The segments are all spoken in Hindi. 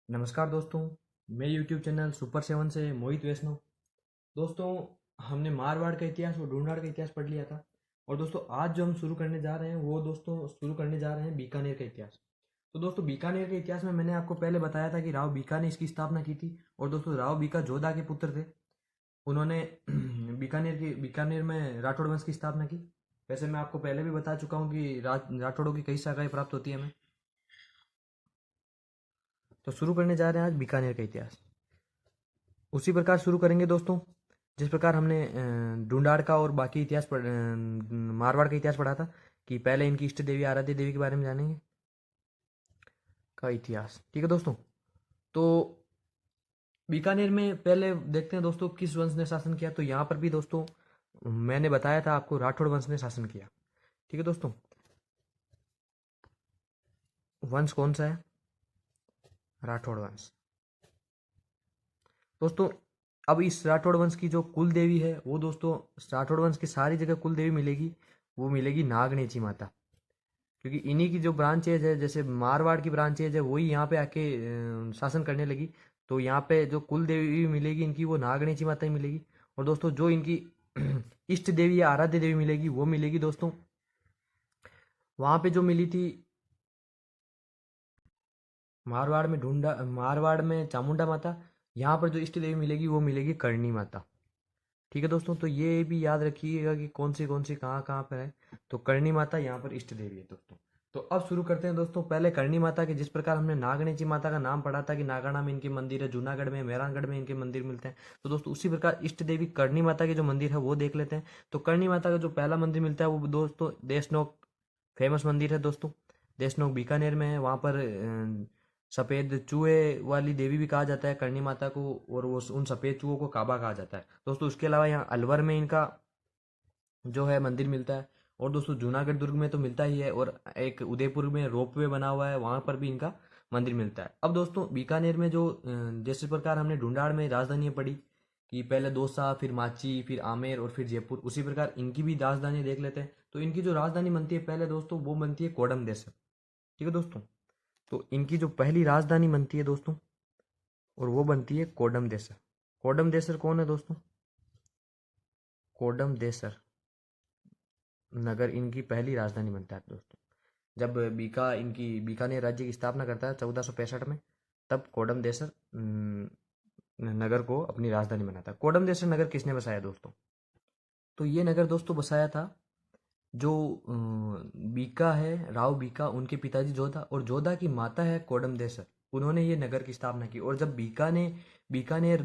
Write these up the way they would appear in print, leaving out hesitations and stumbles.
नमस्कार दोस्तों। मैं यूट्यूब चैनल सुपर सेवन से मोहित वैष्णव। दोस्तों, हमने मारवाड़ का इतिहास और ढूंढाड़ का इतिहास पढ़ लिया था। और दोस्तों, आज जो हम शुरू करने जा रहे हैं वो शुरू करने जा रहे हैं बीकानेर का इतिहास। तो दोस्तों, बीकानेर के इतिहास में मैंने आपको पहले बताया था कि राव बीका ने इसकी स्थापना की थी। और दोस्तों, राव बीका जोधा के पुत्र थे। उन्होंने बीकानेर में राठौड़ वंश की स्थापना की। वैसे मैं आपको पहले भी बता चुका हूँ कि राठौड़ों की कई शाखाएं प्राप्त होती है हमें। तो शुरू करने जा रहे हैं आज बीकानेर का इतिहास। उसी प्रकार शुरू करेंगे दोस्तों, जिस प्रकार हमने ढूंढाड़ का और बाकी मारवाड़ का इतिहास पढ़ा था। कि पहले इनकी इष्ट देवी आराध्य देवी के बारे में जानेंगे का इतिहास। ठीक है दोस्तों। तो बीकानेर में पहले देखते हैं दोस्तों किस वंश ने शासन किया। तो यहाँ पर भी दोस्तों मैंने बताया था आपको, राठौड़ वंश ने शासन किया। ठीक है दोस्तों। वंश कौन सा है? राठौड़ वंश। दोस्तों, अब इस राठौड़ वंश की जो कुल देवी है वो दोस्तों, राठौड़ वंश की सारी जगह कुल देवी मिलेगी, वो मिलेगी नागनेची माता। क्योंकि इन्हीं की जो ब्रांचेज है, जैसे मारवाड़ की ब्रांचेज है, वही यहाँ पे आके शासन करने लगी। तो यहाँ पे जो कुल देवी मिलेगी इनकी, वो नागनेची माता ही मिलेगी। और दोस्तों, जो इनकी इष्ट देवी या आराध्य देवी मिलेगी वो मिलेगी दोस्तों, वहाँ पे जो मिली थी मारवाड़ में चामुंडा माता। यहाँ पर जो इष्ट देवी मिलेगी वो मिलेगी करणी माता। ठीक है दोस्तों। तो ये भी याद रखिएगा कि कौन सी कहाँ कहाँ पर है। तो करणी माता यहाँ पर इष्ट देवी है दोस्तों। तो अब शुरू करते हैं दोस्तों। पहले करणी माता के, जिस प्रकार हमने नागनेची माता का नाम पढ़ा था कि नागाना में इनके मंदिर है, जूनागढ़ में, मेहरानगढ़ में इनके मंदिर मिलते हैं। तो दोस्तों, उसी प्रकार इष्ट देवी करणी माता के जो मंदिर है वो देख लेते हैं। तो करणी माता का जो पहला मंदिर मिलता है वो दोस्तों देशनोक फेमस मंदिर है दोस्तों। देशनोक बीकानेर में है। वहाँ पर सफ़ेद चूहे वाली देवी भी कहा जाता है करणी माता को। और वो उन सफ़ेद चूहों को काबा कहा जाता है दोस्तों। उसके अलावा यहाँ अलवर में इनका जो है मंदिर मिलता है। और दोस्तों, जूनागढ़ दुर्ग में तो मिलता ही है। और एक उदयपुर में रोपवे बना हुआ है, वहाँ पर भी इनका मंदिर मिलता है। अब दोस्तों, बीकानेर में जो जैसे प्रकार हमने ढूंढाड़ में राजधानी पढ़ी कि पहले दौसा, फिर माची, फिर आमेर और फिर जयपुर, उसी प्रकार इनकी भी राजधानी देख लेते हैं। तो इनकी जो राजधानी बनती है पहले दोस्तों, वो बनती है कोडम देसर। ठीक है दोस्तों। तो इनकी जो पहली राजधानी बनती है दोस्तों, और वो बनती है कोडम देसर। कोडम देसर कौन है दोस्तों? कोडम देसर नगर इनकी पहली राजधानी बनता है दोस्तों। जब बीकानेर राज्य की स्थापना करता है 1465 में, तब कोडम देसर नगर को अपनी राजधानी बनाता है। कोडम देसर नगर किसने बसाया दोस्तों? तो ये नगर दोस्तों बसाया था जो बीका है, राव बीका, उनके पिताजी जोधा, और जोधा की माता है कोडम देसर। उन्होंने ये नगर की स्थापना की। और जब बीकानेर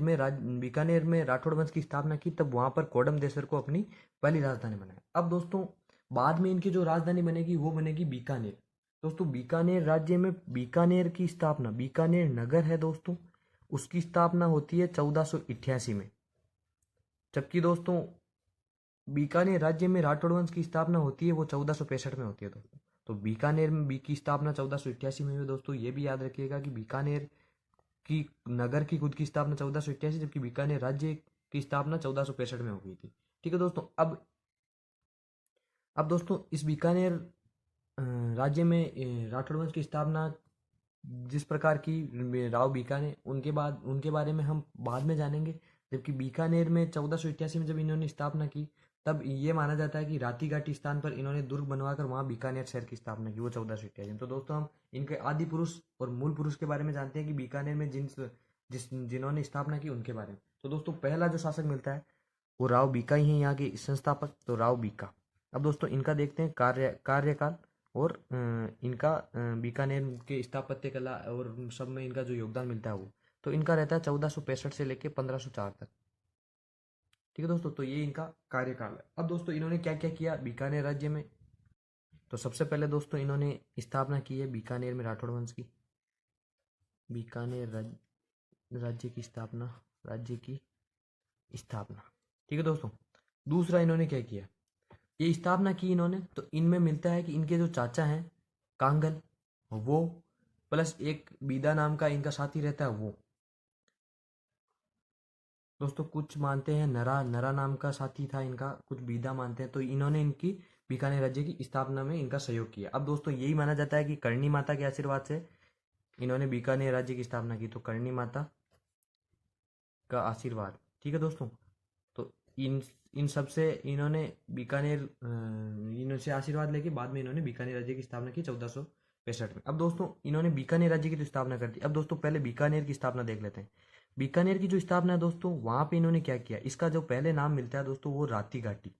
में राठौड़ वंश की स्थापना की, तब वहां पर कोडम देसर को अपनी पहली राजधानी बनाया। अब दोस्तों, बाद में इनकी जो राजधानी बनेगी वो बनेगी बीकानेर। दोस्तों, बीकानेर राज्य में बीकानेर की स्थापना, बीकानेर नगर है दोस्तों, उसकी स्थापना होती है 1488 में। जबकि दोस्तों, बीकानेर राज्य में राठौड़ वंश की स्थापना होती है वो 1465 में होती है दोस्तों। तो बीकानेर में बी की स्थापना 1488 में हुई दोस्तों। ये भी याद रखिएगा कि बीकानेर की नगर की खुद की स्थापना 1488, जबकि बीकानेर राज्य की स्थापना 1465 में हो गई थी। ठीक है दोस्तों। अब दोस्तों, इस बीकानेर राज्य में राठौड़ वंश की स्थापना जिस प्रकार की राव बीका ने, उनके बारे में हम बाद में जानेंगे। जबकि बीकानेर में 1488 में जब इन्होंने स्थापना की, तब ये माना जाता है कि राती घाटी स्थान पर इन्होंने दुर्ग बनवाकर वहाँ बीकानेर शहर की स्थापना की, वो 1488 में। तो दोस्तों, हम इनके आदि पुरुष और मूल पुरुष के बारे में जानते हैं कि बीकानेर में जिन्होंने स्थापना की उनके बारे में। तो दोस्तों, पहला जो शासक मिलता है वो राव बीका ही है, यहाँ के संस्थापक। तो राव बीका। अब दोस्तों, इनका देखते हैं कार्यकाल और इनका बीकानेर के स्थापत्य कला और सब में इनका जो योगदान मिलता है वो। तो इनका रहता है 1465 से लेकर 1504 तक। ठीक है दोस्तों। तो ये इनका कार्यकाल है। अब दोस्तों, इन्होंने क्या क्या किया बीकानेर राज्य में। तो सबसे पहले दोस्तों, इन्होंने स्थापना की है बीकानेर में राठौड़ वंश की। बीकानेर राज्य की स्थापना, राज्य की स्थापना। ठीक है दोस्तों। दूसरा, इन्होंने क्या किया, ये स्थापना की इन्होंने, तो इनमें मिलता है कि इनके जो चाचा हैं कांगल, वो प्लस एक बीदा नाम का इनका साथी रहता है वो। दोस्तों, कुछ मानते हैं नरा नरा नाम का साथी था इनका, कुछ बीदा मानते हैं। तो इन्होंने इनकी बीकानेर राज्य की स्थापना में इनका सहयोग किया। अब दोस्तों, यही माना जाता है कि करणी माता के आशीर्वाद से इन्होंने बीकानेर राज्य की स्थापना की, तो करणी माता का आशीर्वाद। ठीक है दोस्तों, तो इन इन सब से इन्होंने बीकानेर इनसे आशीर्वाद लेके बाद में इन्होंने बीकानेर राज्य की स्थापना की 1465 में। अब दोस्तों इन्होंने बीकानेर राज्य की तो स्थापना कर दी। अब दोस्तों पहले बीकानेर की स्थापना देख लेते हैं। बीकानेर की जो स्थापना है दोस्तों, वहां पे इन्होंने क्या किया, इसका जो पहले नाम मिलता है दोस्तों वो राती घाटी।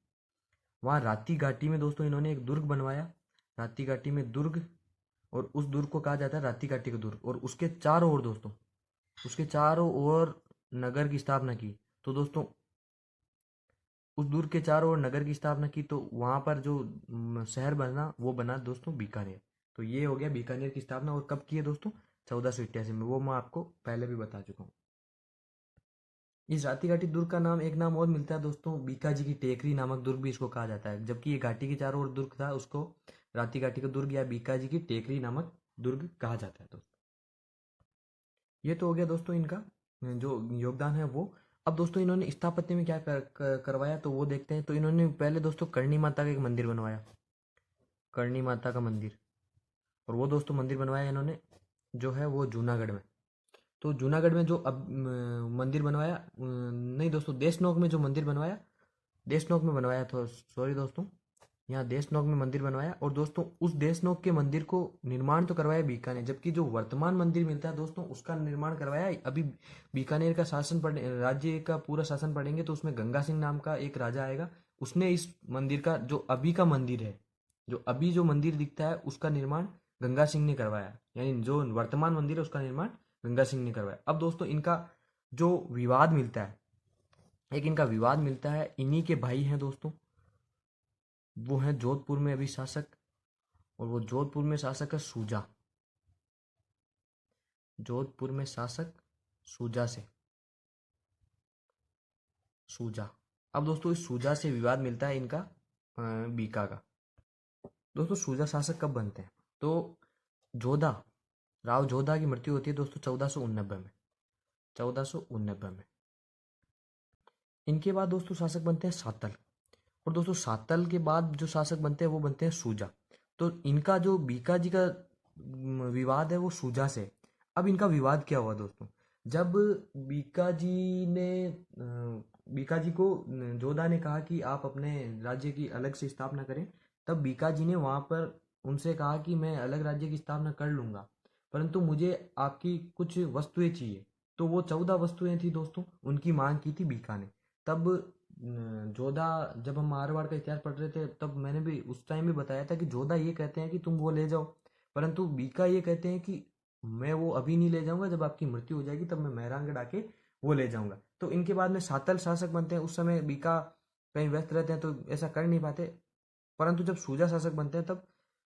वहाँ राती घाटी में दोस्तों इन्होंने एक दुर्ग बनवाया। राती घाटी में दुर्ग, और उस दुर्ग को कहा जाता है राती घाटी का दुर्ग। और उसके चारों ओर दोस्तों, उसके चारों ओर नगर की स्थापना की। तो दोस्तों उस दुर्ग के चारों ओर नगर की स्थापना की, तो वहां पर जो शहर बना वो बना दोस्तों बीकानेर। तो ये हो गया बीकानेर की स्थापना। और कब की है दोस्तों, 1488 में। वो मैं आपको पहले भी बता चुका हूँ। इस राती घाटी दुर्ग का नाम, एक नाम और मिलता है दोस्तों, बीकाजी की टेकरी नामक दुर्ग भी इसको कहा जाता है। जबकि ये घाटी के चारों ओर दुर्ग था, उसको राती घाटी का दुर्ग या बीकाजी की टेकरी नामक दुर्ग कहा जाता है दोस्तों। ये तो हो गया दोस्तों इनका जो योगदान है वो। अब दोस्तों इन्होंने स्थापत्य में क्या करवाया, तो वो देखते हैं। तो इन्होंने पहले दोस्तों करणी माता का एक मंदिर बनवाया, करणी माता का मंदिर। और वो दोस्तों मंदिर बनवाया इन्होंने जो है वो जूनागढ़ में। तो जूनागढ़ में जो अब मंदिर बनवाया, नहीं दोस्तों, देशनोक में जो मंदिर बनवाया, देशनोक में बनवाया, तो सॉरी दोस्तों, यहाँ देशनोक में मंदिर बनवाया। और दोस्तों उस देशनोक के मंदिर को निर्माण तो करवाया बीकानेर, जबकि जो वर्तमान मंदिर मिलता है दोस्तों उसका निर्माण करवाया अभी बीकानेर का शासन पढ़ राज्य का पूरा शासन पढ़ेंगे तो उसमें गंगा सिंह नाम का एक राजा आएगा। उसने इस मंदिर का, जो अभी का मंदिर है, जो अभी जो मंदिर दिखता है, उसका निर्माण गंगा सिंह ने करवाया। यानी जो वर्तमान मंदिर है उसका निर्माण गंगा सिंह ने करवाया। अब दोस्तों इनका जो विवाद मिलता है, एक इनका विवाद मिलता है, इन्हीं के भाई हैं दोस्तों, वो हैं जोधपुर में अभी शासक। और वो जोधपुर में शासक है सूजा, जोधपुर में शासक सूजा से, सूजा। अब दोस्तों इस सूजा से विवाद मिलता है इनका बीका का। दोस्तों सूजा शासक कब बनते हैं, तो जोधा, राव जोधा की मृत्यु होती है दोस्तों 1489 में, 1489 में। इनके बाद दोस्तों शासक बनते हैं सातल। और दोस्तों सातल के बाद जो शासक बनते हैं वो बनते हैं सूजा। तो इनका जो बीका जी का विवाद है वो सूजा से। अब इनका विवाद क्या हुआ दोस्तों, जब बीका जी ने बीका जी को जोधा ने कहा कि आप अपने राज्य की अलग से स्थापना करें, तब बीका जी ने वहां पर उनसे कहा कि मैं अलग राज्य की स्थापना कर लूंगा, परंतु मुझे आपकी कुछ वस्तुएं चाहिए। तो वो 14 वस्तुएं थी दोस्तों, उनकी मांग की थी बीका ने। तब जोधा, जब हम मारवाड़ का इतिहास पढ़ रहे थे तब मैंने भी उस टाइम भी बताया था कि जोधा ये कहते हैं कि तुम वो ले जाओ, परंतु बीका ये कहते हैं कि मैं वो अभी नहीं ले जाऊंगा, जब आपकी मृत्यु हो जाएगी तब मैं मेहरानगढ़ आके वो ले जाऊंगा। तो इनके बाद में सातल शासक बनते हैं। उस समय बीका कहीं व्यस्त रहते हैं तो ऐसा कर नहीं पाते, परंतु जब सूजा शासक बनते हैं तब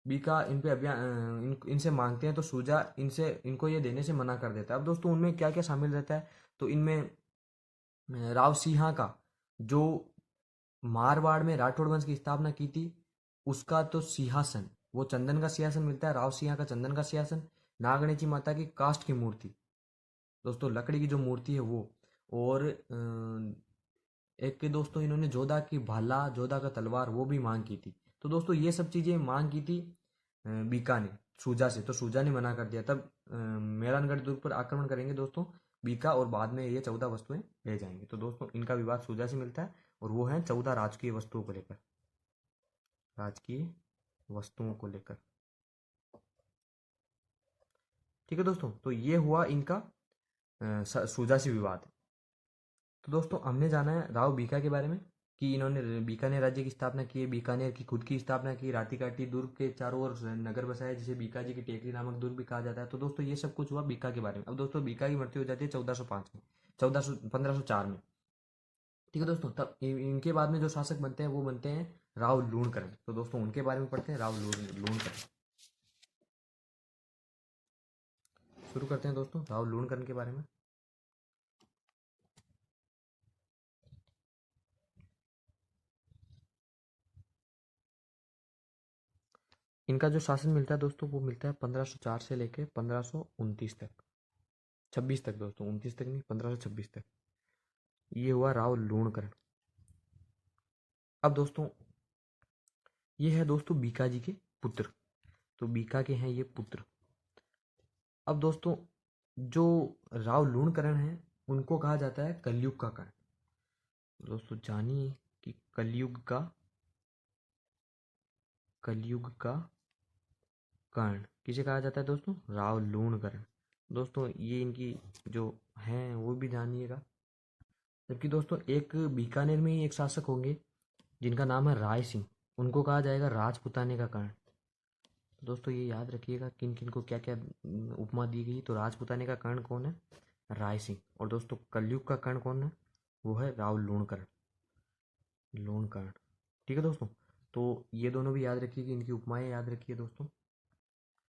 बीका इन पे अभियान इनसे मांगते हैं, तो सूजा इनसे इनको ये देने से मना कर देता है। अब दोस्तों उनमें क्या क्या शामिल रहता है, तो इनमें राव सिंहा का, जो मारवाड़ में राठौड़ वंश की स्थापना की थी, उसका तो सिंहासन, वो चंदन का सिंहासन मिलता है, राव सिंहा का चंदन का सिंहासन। नागणेची माता की काष्ठ की मूर्ति दोस्तों, लकड़ी की जो मूर्ति है वो। और एक के दोस्तों इन्होंने जोधा की भाला, जोधा का तलवार, वो भी मांग की थी। तो दोस्तों ये सब चीजें मांग की थी बीका ने सूजा से, तो सूजा ने मना कर दिया। तब मेहरानगढ़ दुर्ग पर आक्रमण करेंगे दोस्तों बीका, और बाद में ये 14 वस्तुएं ले जाएंगे। तो दोस्तों इनका विवाद सूजा से मिलता है, और वो है 14 राजकीय वस्तुओं को लेकर, राजकीय वस्तुओं को लेकर। ठीक है दोस्तों, तो ये हुआ इनका सूजा से विवाद। तो दोस्तों हमने जाना है राव बीका के बारे में, कि इन्होंने बीकानेर राज्य की स्थापना की है, बीकानेर की खुद की स्थापना की, राती काटी दुर्ग के चारों ओर नगर बसाया जिसे बीका जी की टेकरी नामक दुर्ग भी कहा जाता है। तो दोस्तों ये सब कुछ हुआ बीका के बारे में। अब दोस्तों बीका की मृत्यु हो जाती है 1405 में, 1504 में। ठीक है दोस्तों, तब इनके बाद में जो शासक बनते हैं वो बनते हैं राव लूणकरण। तो दोस्तों उनके बारे में पढ़ते हैं, राव लूणकरण। शुरू करते हैं दोस्तों राव लूणकरण के बारे में। इनका जो शासन मिलता है दोस्तों वो मिलता है 1504 से लेकर 1529 तक, 26 तक दोस्तों, 29 तक नहीं, 1526 तक। ये हुआ राव लूणकरण। अब दोस्तों ये है दोस्तों बीका जी के पुत्र। तो बीका के हैं ये पुत्र, अब दोस्तों जो राव लूणकरण है उनको कहा जाता है कलयुग का कर्ण। दोस्तों जानिए कि कलयुग का कर्ण किसे कहा जाता है दोस्तों, राव लूणकरण। दोस्तों ये इनकी जो हैं वो भी जानिएगा। जबकि दोस्तों एक बीकानेर में ही एक शासक होंगे जिनका नाम है राय सिंह, उनको कहा जाएगा राजपुताने का कर्ण। तो दोस्तों ये याद रखिएगा किन किन को क्या क्या उपमा दी गई। तो राजपुताने का कर्ण कौन है, राय सिंह। और दोस्तों कलयुग का कर्ण कौन है, वो है राव लूणकर्ण। ठीक है दोस्तों, तो ये दोनों भी याद रखिए कि इनकी उपमाएं याद रखिए दोस्तों।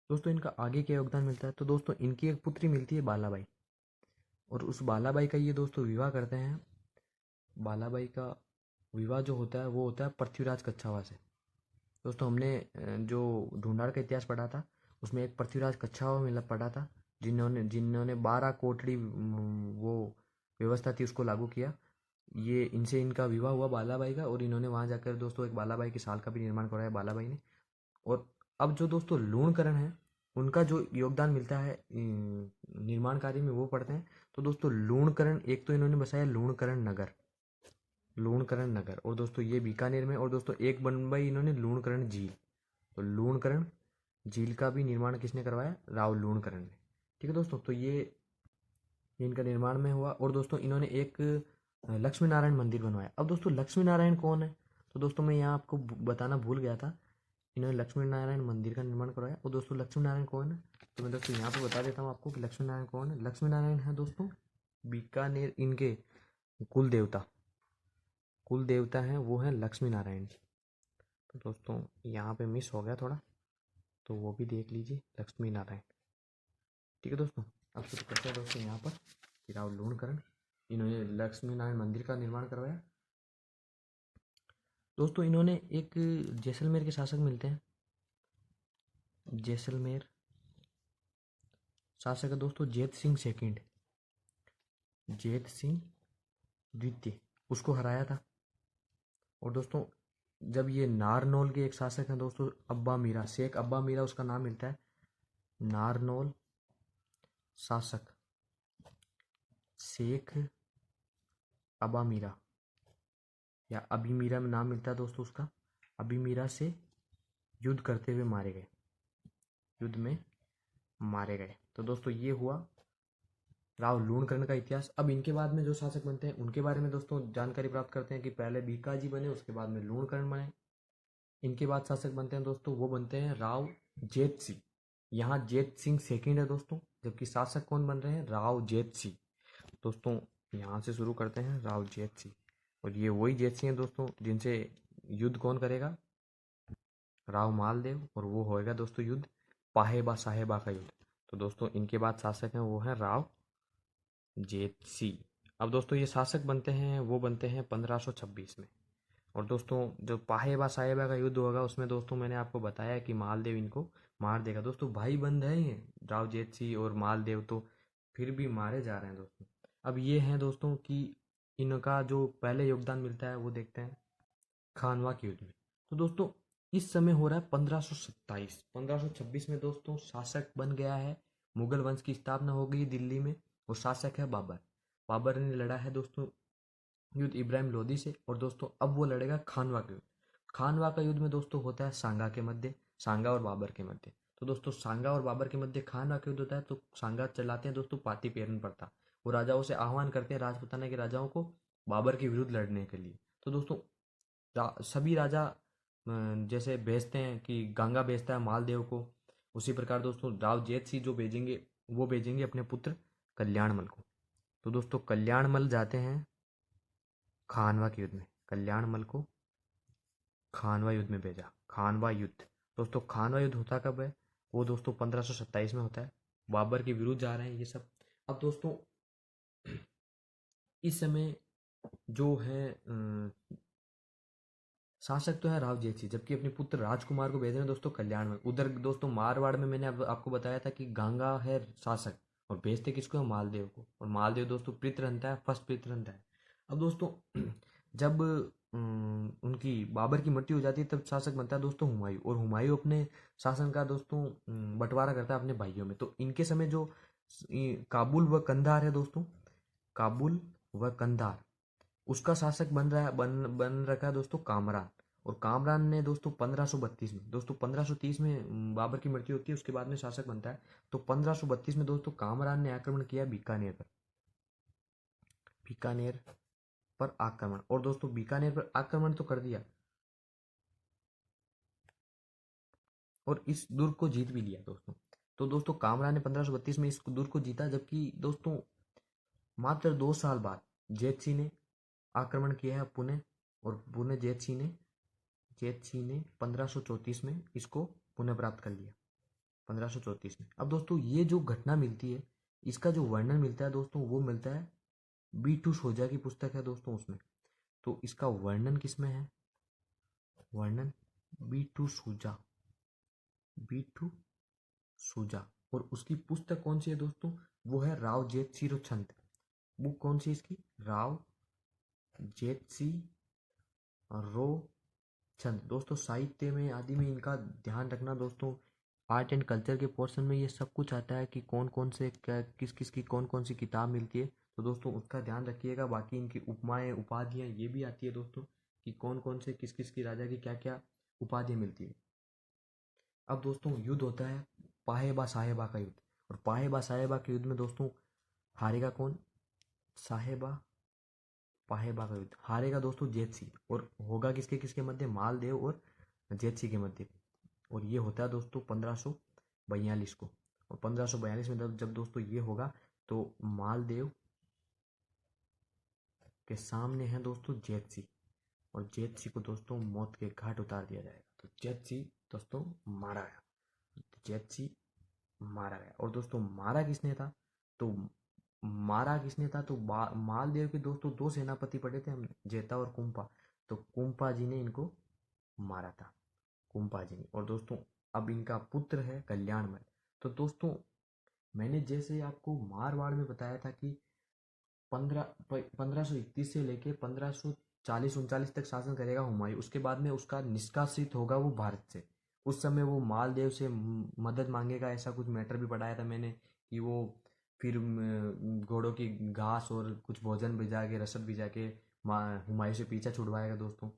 दोस्तों इनका आगे क्या योगदान मिलता है, तो दोस्तों इनकी एक पुत्री मिलती है बालाबाई, और उस बालाबाई का ये दोस्तों विवाह करते हैं। बालाबाई का विवाह जो होता है वो होता है पृथ्वीराज कच्छावा से। दोस्तों हमने जो ढूंढाड़ का इतिहास पढ़ा था उसमें एक पृथ्वीराज कच्छावा मिला पढ़ा था, जिन्होंने जिन्होंने 12 कोटड़ी वो व्यवस्था थी उसको लागू किया। ये इनसे इनका विवाह हुआ बालाबाई का, और इन्होंने वहाँ जाकर दोस्तों एक बालाबाई की साल का भी निर्माण कराया बालाबाई ने। और अब जो दोस्तों लूणकरण है उनका जो योगदान मिलता है निर्माण कार्य में वो पढ़ते हैं। तो दोस्तों लूणकरण, एक तो इन्होंने बसाया लूणकरण नगर, और दोस्तों ये बीकानेर में। और दोस्तों एक बनवाई इन्होंने लूणकरण झील। तो लूणकरण झील का भी निर्माण किसने करवाया, राव लूणकरण ने। ठीक है दोस्तों, तो ये इनका निर्माण में हुआ। और दोस्तों इन्होंने एक लक्ष्मी नारायण मंदिर बनवाया। अब दोस्तों लक्ष्मी नारायण कौन है, तो दोस्तों मैं यहाँ आपको बताना भूल गया था, इन्होंने लक्ष्मी नारायण मंदिर का निर्माण करवाया। और दोस्तों लक्ष्मी नारायण कौन है, तो मैं दोस्तों यहाँ पे बता देता हूँ आपको कि लक्ष्मी नारायण कौन है। लक्ष्मी नारायण है दोस्तों बीकानेर, इनके कुल देवता हैं वो हैं लक्ष्मी नारायण जी। तो दोस्तों यहाँ पे मिस हो गया थोड़ा, तो वो भी देख लीजिए लक्ष्मी नारायण। ठीक है दोस्तों, अब शुरू करते हैं दोस्तों यहाँ पर कि राव लूणकरण, इन्होंने लक्ष्मी नारायण मंदिर का निर्माण करवाया। दोस्तों इन्होंने एक जैसलमेर के शासक मिलते हैं, जैसलमेर शासक है दोस्तों जैत सिंह सेकंड, जैत सिंह द्वितीय, उसको हराया था। और दोस्तों जब ये नारनौल के एक शासक हैं दोस्तों अब्बा मीरा, शेख अब्बा मीरा उसका नाम मिलता है, नारनौल शासक शेख अबा मीरा या अबी मीरा में नाम मिलता है दोस्तों उसका, अबी मीरा से युद्ध करते हुए मारे गए, युद्ध में मारे गए। तो दोस्तों ये हुआ राव लूणकरण का इतिहास। अब इनके बाद में जो शासक बनते हैं उनके बारे में दोस्तों जानकारी प्राप्त करते हैं कि पहले बीकाजी बने, उसके बाद में लूणकरण बने। इनके बाद शासक बनते हैं दोस्तों, वो बनते हैं राव जेत सिंह। यहाँ जेत सिंह सेकंड है दोस्तों, जबकि शासक कौन बन रहे हैं, राव जेत सिंह। दोस्तों यहाँ से शुरू करते हैं राव जेत सिंह, और ये वही जेत सिंह है दोस्तों जिनसे युद्ध कौन करेगा, राव मालदेव, और वो होएगा दोस्तों युद्ध पाहेबा साहेबा का युद्ध। तो दोस्तों इनके बाद शासक हैं वो हैं राव जेतसी। अब दोस्तों ये शासक बनते हैं वो बनते हैं 1526 में। और दोस्तों जो पाहेबा साहेबा का युद्ध होगा उसमें दोस्तों मैंने आपको बताया कि मालदेव इनको मार देगा। दोस्तों भाई बंद है ये राव जेतसी और मालदेव, तो फिर भी मारे जा रहे हैं दोस्तों। अब ये हैं दोस्तों कि इनका जो पहले योगदान मिलता है वो देखते हैं खानवा के युद्ध में। तो दोस्तों इस समय हो रहा है 1527, 1526 में दोस्तों शासक बन गया है, मुगल वंश की स्थापना हो गई दिल्ली में, और शासक है बाबर। बाबर ने लड़ा है दोस्तों युद्ध इब्राहिम लोदी से, और दोस्तों अब वो लड़ेगा खानवा का युद्ध। खानवा का युद्ध में दोस्तों होता है सांगा के मध्य, सांगा और बाबर के मध्य। तो दोस्तों सांगा और बाबर के मध्य खानवा का युद्ध होता है, तो सांगा चलाते हैं दोस्तों पाती पेरन प्रताप, वो राजाओं से आह्वान करते हैं राजपुताना के राजाओं को बाबर के विरुद्ध लड़ने के लिए। तो दोस्तों सभी राजा जैसे भेजते हैं कि गंगा भेजता है मालदेव को, उसी प्रकार दोस्तों राव जेत सिंह जो भेजेंगे वो भेजेंगे अपने पुत्र कल्याणमल को। तो दोस्तों कल्याणमल जाते हैं खानवा के युद्ध में, कल्याणमल को खानवा युद्ध में भेजा, खानवा युद्ध। दोस्तों खानवा युद्ध होता कब है, वो दोस्तों 1527 में होता है, बाबर के विरुद्ध जा रहे हैं ये सब। अब दोस्तों इस समय जो है शासक तो है राव जेत सिंह, जबकि अपने पुत्र राजकुमार को भेज रहे हैं दोस्तों कल्याण में। उधर दोस्तों मारवाड़ में मैंने अब आपको बताया था कि गंगा है शासक, और भेजते किसको है, मालदेव को। और मालदेव दोस्तों प्रीतरंता है, फर्स्ट प्रीतरंता है। अब दोस्तों जब उनकी बाबर की मृत्यु हो जाती है तब शासक बनता है दोस्तों हुमायूं। और हुमायूं अपने शासन का दोस्तों बंटवारा करता है अपने भाइयों में। तो इनके समय जो काबुल व कंधार है दोस्तों, काबुल व कंधार, उसका शासक बन रहा है बन रखा है दोस्तों कामरान। और कामरान ने दोस्तों 1532 में, दोस्तों 1530 में बाबर की मृत्यु होती है, उसके बाद में शासक बनता है। तो 1532 में दोस्तों कामरान ने आक्रमण किया बीकानेर पर, बीकानेर पर आक्रमण। और दोस्तों बीकानेर पर आक्रमण तो कर दिया और इस दुर्ग को जीत भी लिया दोस्तों। तो दोस्तों कामरान ने 1532 में इस दुर्ग को जीता, जबकि दोस्तों मात्र 2 साल बाद जैत सिंह ने आक्रमण किया है पुणे। और पुणे जैत सिंह ने 1534 में इसको पुनः प्राप्त कर लिया, 1534 में। अब दोस्तों ये जो घटना मिलती है, इसका जो वर्णन मिलता है दोस्तों, वो मिलता है B2 सोजा की पुस्तक है दोस्तों उसमें। तो इसका वर्णन किसमें है? वर्णन B2 सोजा, B2 सोजा। और उसकी पुस्तक कौन सी है दोस्तों? वो है राव जेतसी छंद। बुक कौन सी इसकी? राव जेतसी रो छंद। दोस्तों साहित्य में आदि में इनका ध्यान रखना दोस्तों। आर्ट एंड कल्चर के पोर्शन में ये सब कुछ आता है कि कौन कौन से किस किस की कौन कौन सी किताब मिलती है। तो दोस्तों उसका ध्यान रखिएगा। बाकी इनकी उपमाएं उपाधियां ये भी आती है दोस्तों, कि कौन कौन से किस किस की राजा की क्या क्या उपाधियां मिलती है। अब दोस्तों युद्ध होता है पाहेबा साहेबा का युद्ध। और पाहेबा साहेबा के युद्ध में दोस्तों हारेगा कौन? साहेबा पाहेबा का युद्ध हारेगा दोस्तों जेतसी। और होगा किसके किसके मध्य? मालदेव और जेतसी के मध्य। और ये होता है दोस्तों 1542 को। और 1542 में जब दोस्तों ये होगा तो मालदेव के सामने है दोस्तों जेतसी। और जेतसी को दोस्तों मौत के घाट उतार दिया जाएगा। तो जेतसी दोस्तों मारा गया, जेतसी मारा गया। और दोस्तों मारा किसने था? तो मारा किसने था तो मालदेव के दोस्तों दो सेनापति पड़े थे हमने, जेता और कुंपा। तो कुंपा जी ने इनको मारा था, कुंपा जी ने। और दोस्तों अब इनका पुत्र है कल्याणमल। तो दोस्तों मैंने जैसे आपको मारवाड़ में बताया था कि 1531 से लेके 1540-39 तक शासन करेगा हुमायूं। उसके बाद में उसका निष्कासित होगा वो भारत से। उस समय वो मालदेव से मदद मांगेगा, ऐसा कुछ मैटर भी पढ़ाया था मैंने, कि वो फिर घोड़ों की घास और कुछ भोजन भिजा के, रसद भिजा के हुमायूं से पीछा छुड़वाएगा दोस्तों।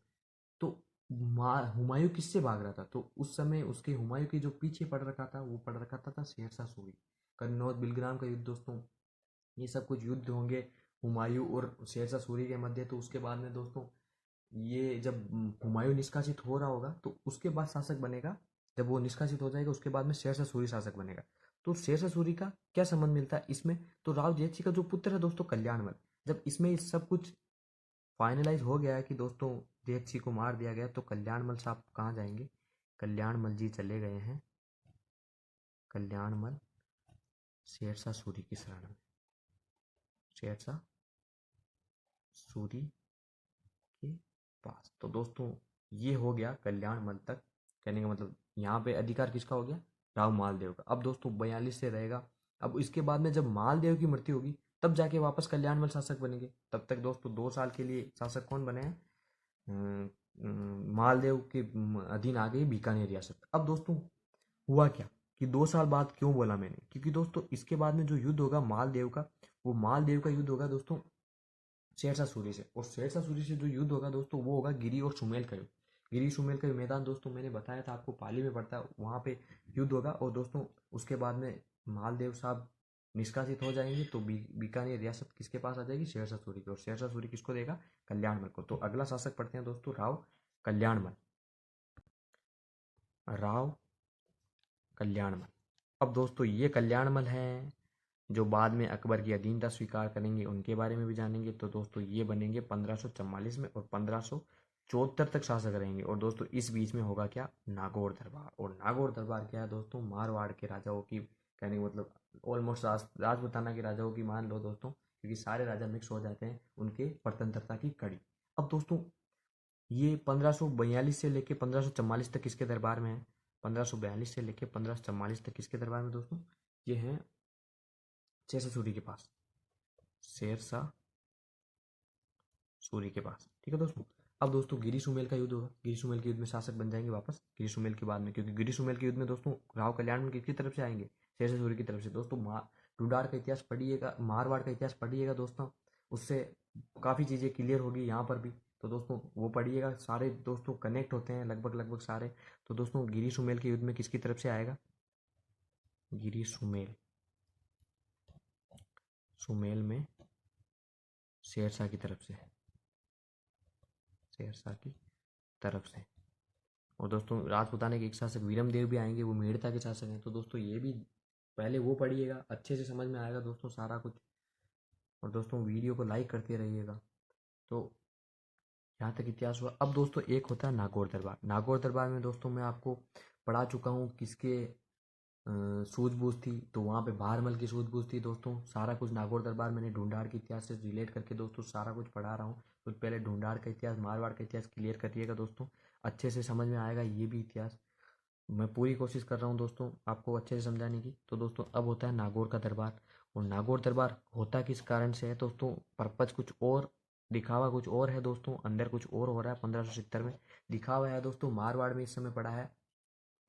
तो हुमायूं किससे भाग रहा था? तो उस समय उसके हुमायूं के जो पीछे पड़ रखा था, वो पड़ रखा था शेरशाह सूरी। कन्नौज बिलग्राम का युद्ध दोस्तों, ये सब कुछ युद्ध होंगे हुमायूं और शेरशाह सूरी के मध्य। तो उसके बाद में दोस्तों ये जब हुमायूं निष्कासित हो रहा होगा तो उसके बाद शासक बनेगा, जब वो निष्कासित हो जाएगा उसके बाद में शेरशाह सूरी शासक बनेगा। तो शेरशाह सूरी का क्या संबंध मिलता है इसमें? तो राव जेठ सिंह का जो पुत्र है दोस्तों कल्याणमल, जब इसमें सब कुछ फाइनलाइज हो गया है कि दोस्तों जेठ सिंह को मार दिया गया, तो कल्याणमल साहब कहाँ जाएंगे? कल्याणमल जी चले गए हैं, कल्याणमल शेरशाह सूरी की शरण में, शेरशाह सूरी के पास। तो दोस्तों ये हो गया कल्याणमल तक। कहने का मतलब यहाँ पे अधिकार किसका हो गया? राव मालदेव का। अब दोस्तों 42 से रहेगा। अब इसके बाद में जब मालदेव की मृत्यु होगी तब जाके वापस कल्याणमल शासक बनेंगे। तब तक दोस्तों 2 साल के लिए शासक कौन बने हैं? मालदेव के अधीन आ गई बीकानेर रियासत। अब दोस्तों हुआ क्या कि 2 साल बाद क्यों बोला मैंने? क्योंकि दोस्तों इसके बाद में जो युद्ध होगा मालदेव का, वो मालदेव का युद्ध होगा दोस्तों शेरशाह सूरी से। और शेरशाह सूरी से जो युद्ध होगा दोस्तों वो होगा गिरी और सुमेल का युद्ध। गिरी सुमेल का मैदान दोस्तों मैंने बताया था आपको, पाली में पड़ता है, वहाँ पे युद्ध होगा। और दोस्तों उसके बाद में मालदेव साहब निष्कासित हो जाएंगे तो बीकानेर रियासत किसके पास आ जाएगी? शेरशाह सूरी की। और शेरशाह सूरी किसको देगा? कल्याणमल को। तो अगला शासक पढ़ते हैं दोस्तों राव कल्याणमल, राव कल्याणमल। अब दोस्तों ये कल्याणमल हैं जो बाद में अकबर की अधीनता स्वीकार करेंगे, उनके बारे में भी जानेंगे। तो दोस्तों ये बनेंगे 1544 में और 1574 तक शासक रहेंगे। और दोस्तों इस बीच में होगा क्या? नागौर दरबार। और नागौर दरबार क्या है दोस्तों? मारवाड़ के राजाओं की, कहने का मतलब ऑलमोस्ट राजपुताना के राजाओं की मान लो दोस्तों, क्योंकि सारे राजा मिक्स हो जाते हैं उनके स्वतंत्रता की कड़ी। अब दोस्तों ये 1542 से लेके 1544 तक किसके दरबार में है? 1542 से लेके 1544 तक किसके दरबार में दोस्तों? ये है शेरशाह सूरी के पास, शेरशाह सूरी के पास। ठीक है दोस्तों। अब दोस्तों गिरी सुमेल का युद्ध होगा। गिरी सुमेल के युद्ध में शासक बन जाएंगे वापस गिरी सुमेल के बाद में, क्योंकि गिरी सुमेल के युद्ध में दोस्तों राव कल्याण किसकी तरफ से आएंगे, शेर सूर्य की तरफ से। दोस्तों ढूंढाड़ का इतिहास पढ़िएगा, मारवाड़ का इतिहास पढ़िएगा दोस्तों, उससे काफ़ी चीज़ें क्लियर होगी यहाँ पर भी। तो दोस्तों वो पढ़िएगा, सारे दोस्तों कनेक्ट होते हैं लगभग लगभग सारे। तो दोस्तों गिरी सुमेल के युद्ध में किसकी तरफ से आएगा, गिरी सुमेल, सुमेल में शेरशाह की तरफ से, शेरशाह की तरफ से। और दोस्तों राजपूताना के एक शासक वीरमदेव भी आएंगे, वो मेड़ता के शासक हैं। तो दोस्तों ये भी पहले वो पढ़िएगा, अच्छे से समझ में आएगा दोस्तों सारा कुछ। और दोस्तों वीडियो को लाइक करते रहिएगा। तो यहाँ तक इतिहास हुआ। अब दोस्तों एक होता है नागौर दरबार। नागौर दरबार में दोस्तों मैं आपको पढ़ा चुका हूँ किसके सूझबूझ थी, तो वहाँ पे भारमल की सूझबूझ थी दोस्तों। सारा कुछ नागौर दरबार मैंने ढूंढाड़ के इतिहास से रिलेट करके दोस्तों सारा कुछ पढ़ा रहा हूँ। तो पहले ढूंढाड़ का इतिहास, मारवाड़ का इतिहास क्लियर करिएगा दोस्तों, अच्छे से समझ में आएगा ये भी इतिहास। मैं पूरी कोशिश कर रहा हूँ दोस्तों आपको अच्छे से समझाने की। तो दोस्तों अब होता है नागौर का दरबार। और नागौर दरबार होता किस कारण से है दोस्तों, पर्पज कुछ और, दिखावा कुछ और है दोस्तों, अंदर कुछ और हो रहा है। 1570 में दिखावा है दोस्तों, मारवाड़ में इस समय पड़ा है,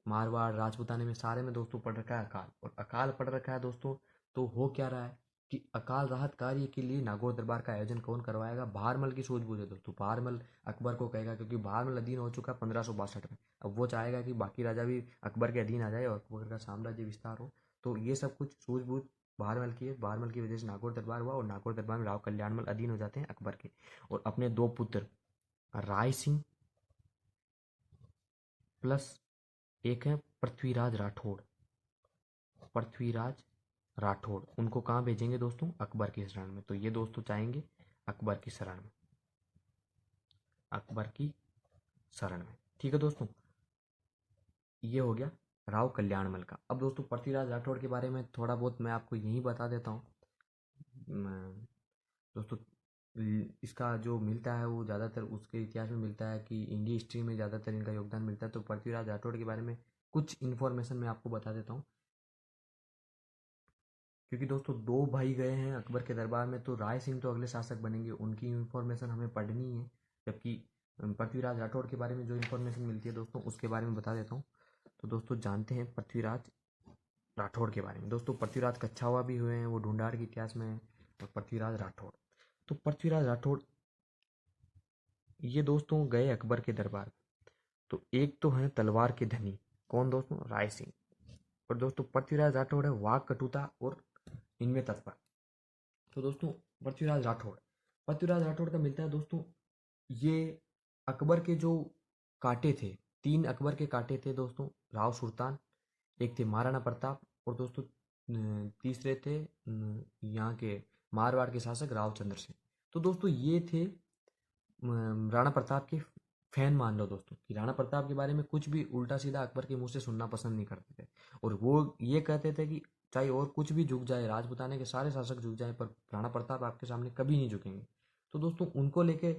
मारवाड़ राजपूताने में सारे में दोस्तों पढ़ रखा है अकाल। और अकाल पढ़ रखा है दोस्तों, तो हो क्या रहा है कि अकाल राहत कार्य के लिए नागौर दरबार का आयोजन कौन करवाएगा, भारमल की सूझबूझ है दोस्तों। भारमल अकबर को कहेगा, क्योंकि भारमल अधीन हो चुका है 1562 में। अब वो चाहेगा कि बाकी राजा भी अकबर के अधीन आ जाए और अकबर का साम्राज्य विस्तार हो। तो ये सब कुछ सूझबूझ भारमल की है, भारमल की वजह से नागौर दरबार हुआ। और नागौर दरबार में राव कल्याणमल अधीन हो जाते हैं अकबर के। और अपने दो पुत्र राय सिंह प्लस एक है पृथ्वीराज राठौड़, पृथ्वीराज राठौड़, उनको कहाँ भेजेंगे दोस्तों, अकबर की शरण में। तो ये दोस्तों चाहेंगे अकबर की शरण में, अकबर की शरण में। ठीक है दोस्तों, ये हो गया राव कल्याणमल का। अब दोस्तों पृथ्वीराज राठौड़ के बारे में थोड़ा बहुत मैं आपको यही बता देता हूँ। दोस्तों इसका जो मिलता है वो ज़्यादातर उसके इतिहास में मिलता है कि इंडिया हिस्ट्री में ज़्यादातर इनका योगदान मिलता है। तो पृथ्वीराज राठौड़ के बारे में कुछ इन्फॉर्मेशन मैं आपको बता देता हूँ। क्योंकि दोस्तों दो भाई गए हैं अकबर के दरबार में, तो राय सिंह तो अगले शासक बनेंगे, उनकी इन्फॉर्मेशन हमें पढ़नी है। जबकि पृथ्वीराज राठौड़ के बारे में जो इन्फॉर्मेशन मिलती है दोस्तों उसके बारे में बता देता हूँ। तो दोस्तों जानते हैं पृथ्वीराज राठौड़ के बारे में। दोस्तों पृथ्वीराज कच्छावा भी हुए हैं, वो ढूंढाड़ के इतिहास में है। और पृथ्वीराज राठौड़, तो पृथ्वीराज राठौड़ ये दोस्तों गए अकबर के दरबार। तो एक तो है तलवार के धनी, कौन दोस्तों, राय सिंह। और दोस्तों पृथ्वीराज राठौड़ है वाक कटुता और इनमें तत्पर। तो दोस्तों पृथ्वीराज राठौड़ का मिलता है दोस्तों, ये अकबर के जो कांटे थे, तीन अकबर के कांटे थे दोस्तों, राव सुल्तान, एक थे महाराणा प्रताप, और दोस्तों तीसरे थे यहाँ के मारवाड़ के शासक रावचंद्र सिंह। तो दोस्तों ये थे राणा प्रताप के फैन, मान लो दोस्तों कि राणा प्रताप के बारे में कुछ भी उल्टा सीधा अकबर के मुंह से सुनना पसंद नहीं करते थे। और वो ये कहते थे कि चाहे और कुछ भी झुक जाए, राजपूताने के सारे शासक झुक जाए, पर राणा प्रताप आपके सामने कभी नहीं झुकेंगे। तो दोस्तों उनको लेके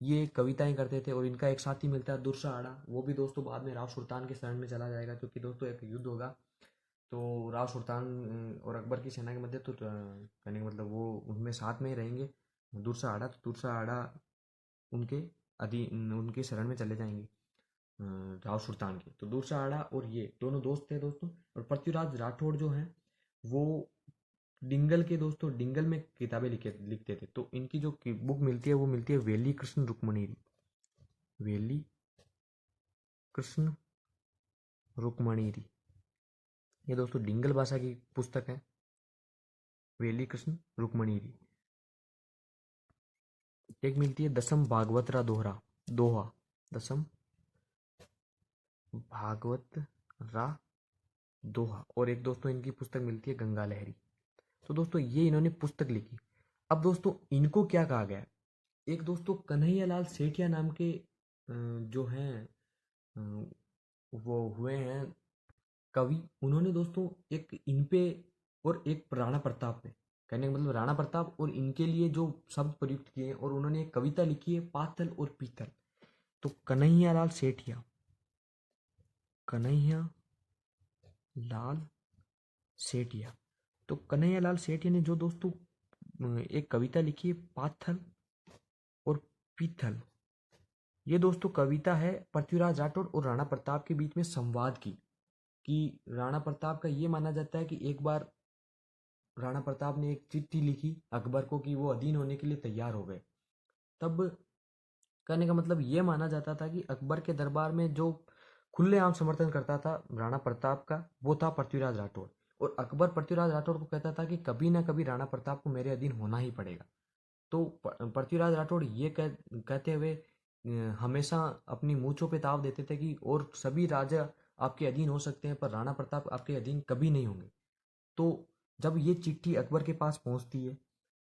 ये कविताएं करते थे। और इनका एक साथी मिलता है दुर्सा आड़ा, वो भी दोस्तों बाद में राव सुल्तान के शरण में चला जाएगा, क्योंकि दोस्तों एक युद्ध होगा तो राव सुल्तान और अकबर की सेना के मध्य, तो कहने का मतलब वो उनमें साथ में ही रहेंगे दुर्सा आड़ा। तो दुर्सा आड़ा उनके अधीन, उनके शरण में चले जाएंगे राव सुल्तान के। तो दूसरा आड़ा और ये दोनों दोस्त थे दोस्तों। और पृथ्वीराज राठौड़ जो हैं वो डिंगल के दोस्तों, डिंगल में किताबें लिखते थे। तो इनकी जो बुक मिलती है वो मिलती है वेली कृष्ण रुक्मणीरी, वेली कृष्ण रुक्मणीरी। ये दोस्तों डिंगल भाषा की पुस्तक है, वेली कृष्ण रुक्मणीरी। एक मिलती है दसम भागवतरा दोहरा, दोहा, दसम भागवत रा दोहा। और एक दोस्तों इनकी पुस्तक मिलती है गंगा लहरी। तो दोस्तों ये इन्होंने पुस्तक लिखी। अब दोस्तों इनको क्या कहा गया, एक दोस्तों कन्हैयालाल सेठिया नाम के जो हैं वो हुए हैं कवि, उन्होंने दोस्तों एक इन पे और एक राणा प्रताप पे, कहने का मतलब राणा प्रताप और इनके लिए जो शब्द प्रयुक्त किए हैं, और उन्होंने एक कविता लिखी है पातल और पीतल। तो कन्हैयालाल सेठिया, कन्हैया लाल सेठिया, तो कन्हैयालाल सेठिया ने जो दोस्तों एक कविता लिखी है पाथल और पीथल, ये दोस्तों कविता है पृथ्वीराज राठौड़ और राणा प्रताप के बीच में संवाद की, कि राणा प्रताप का ये माना जाता है कि एक बार राणा प्रताप ने एक चिट्ठी लिखी अकबर को कि वो अधीन होने के लिए तैयार हो गए। तब कहने का मतलब ये माना जाता था कि अकबर के दरबार में जो खुलेआम समर्थन करता था राणा प्रताप का, वो था पृथ्वीराज राठौड़। और अकबर पृथ्वीराज राठौड़ को कहता था कि कभी ना कभी राणा प्रताप को मेरे अधीन होना ही पड़ेगा। तो पृथ्वीराज राठौड़ ये कहते हुए हमेशा अपनी मूंछों पे ताव देते थे कि और सभी राजा आपके अधीन हो सकते हैं पर राणा प्रताप आपके अधीन कभी नहीं होंगे। तो जब ये चिट्ठी अकबर के पास पहुंचती है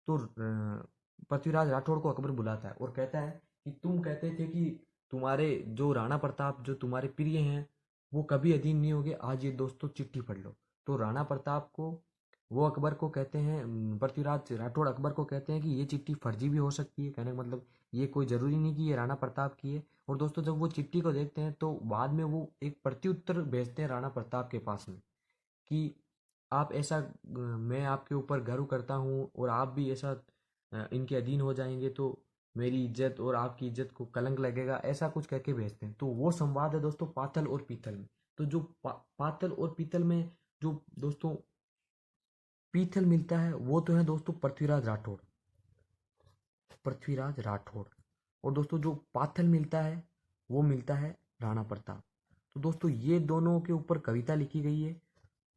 तो पृथ्वीराज राठौड़ को अकबर बुलाता है और कहता है कि तुम कहते थे कि तुम्हारे जो राणा प्रताप जो तुम्हारे प्रिय हैं वो कभी अधीन नहीं होंगे, आज ये दोस्तों चिट्ठी पढ़ लो। तो राणा प्रताप को वो अकबर को कहते हैं, पृथ्वीराज राठौड़ अकबर को कहते हैं कि ये चिट्ठी फर्जी भी हो सकती है, कहने का मतलब ये कोई ज़रूरी नहीं कि ये राणा प्रताप की है। और दोस्तों जब वो चिट्ठी को देखते हैं तो बाद में वो एक प्रत्युत्तर भेजते हैं राणा प्रताप के पास में कि आप ऐसा मैं आपके ऊपर गर्व करता हूँ और आप भी ऐसा इनके अधीन हो जाएंगे तो मेरी इज्जत और आपकी इज्जत को कलंक लगेगा, ऐसा कुछ कह के भेजते हैं। तो वो संवाद है दोस्तों पातल और पीतल में। तो जो पातल और पीतल में जो दोस्तों पीतल मिलता है वो तो है दोस्तों पृथ्वीराज राठौड़। और दोस्तों जो पाथल मिलता है वो मिलता है राणा प्रताप। तो दोस्तों ये दोनों के ऊपर कविता लिखी गई है,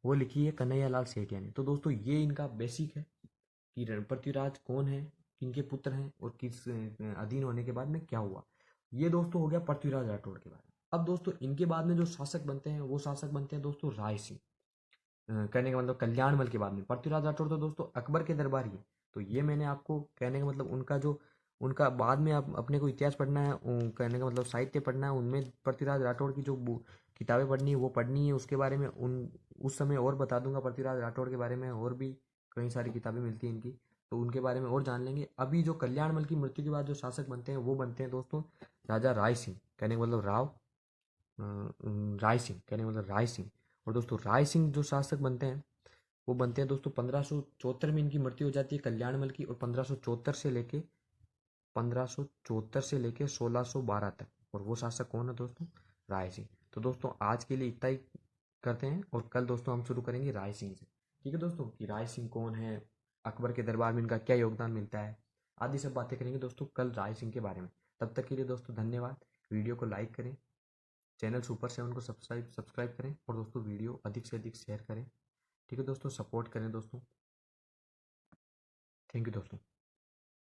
वो लिखी है कन्हैयालाल सेठिया ने। तो दोस्तों ये इनका बेसिक है कि पृथ्वीराज कौन है, किनके पुत्र हैं और किस अधीन होने के बाद में क्या हुआ। ये दोस्तों हो गया पृथ्वीराज राठौड़ के बारे में। अब दोस्तों इनके बाद में जो शासक बनते हैं वो शासक बनते हैं दोस्तों राय सिंह। कहने का मतलब कल्याणमल के बाद में पृथ्वीराज राठौड़ तो दोस्तों अकबर के दरबारी है। तो ये मैंने आपको कहने का मतलब उनका जो उनका बाद में आप अपने को इतिहास पढ़ना है, कहने का मतलब साहित्य पढ़ना है, उनमें पृथ्वीराज राठौड़ की जो किताबें पढ़नी है वो पढ़नी है। उसके बारे में उन उस समय और बता दूंगा पृथ्वीराज राठौड़ के बारे में, और भी कई सारी किताबें मिलती हैं इनकी, तो उनके बारे में और जान लेंगे। अभी जो कल्याणमल की मृत्यु के बाद जो शासक बनते हैं वो बनते हैं दोस्तों राजा राय सिंह, कहने का मतलब राय सिंह, कहने का मतलब राय सिंह। और दोस्तों राय सिंह जो शासक बनते हैं वो बनते हैं दोस्तों 1574 में इनकी मृत्यु हो जाती है कल्याणमल की। और 1574 से लेके 1612 तक। और वो शासक कौन है दोस्तों? राय सिंह। तो दोस्तों आज के लिए इतना ही करते हैं और कल दोस्तों हम शुरू करेंगे राय सिंह से। ठीक है दोस्तों, कि राय सिंह कौन है, अकबर के दरबार में इनका क्या योगदान मिलता है, आदि सब बातें करेंगे दोस्तों कल राय सिंह के बारे में। तब तक के लिए दोस्तों धन्यवाद। वीडियो को लाइक करें, चैनल सुपर 7 को सब्सक्राइब करें और दोस्तों वीडियो अधिक से अधिक शेयर करें। ठीक है दोस्तों, सपोर्ट करें दोस्तों। थैंक यू दोस्तों।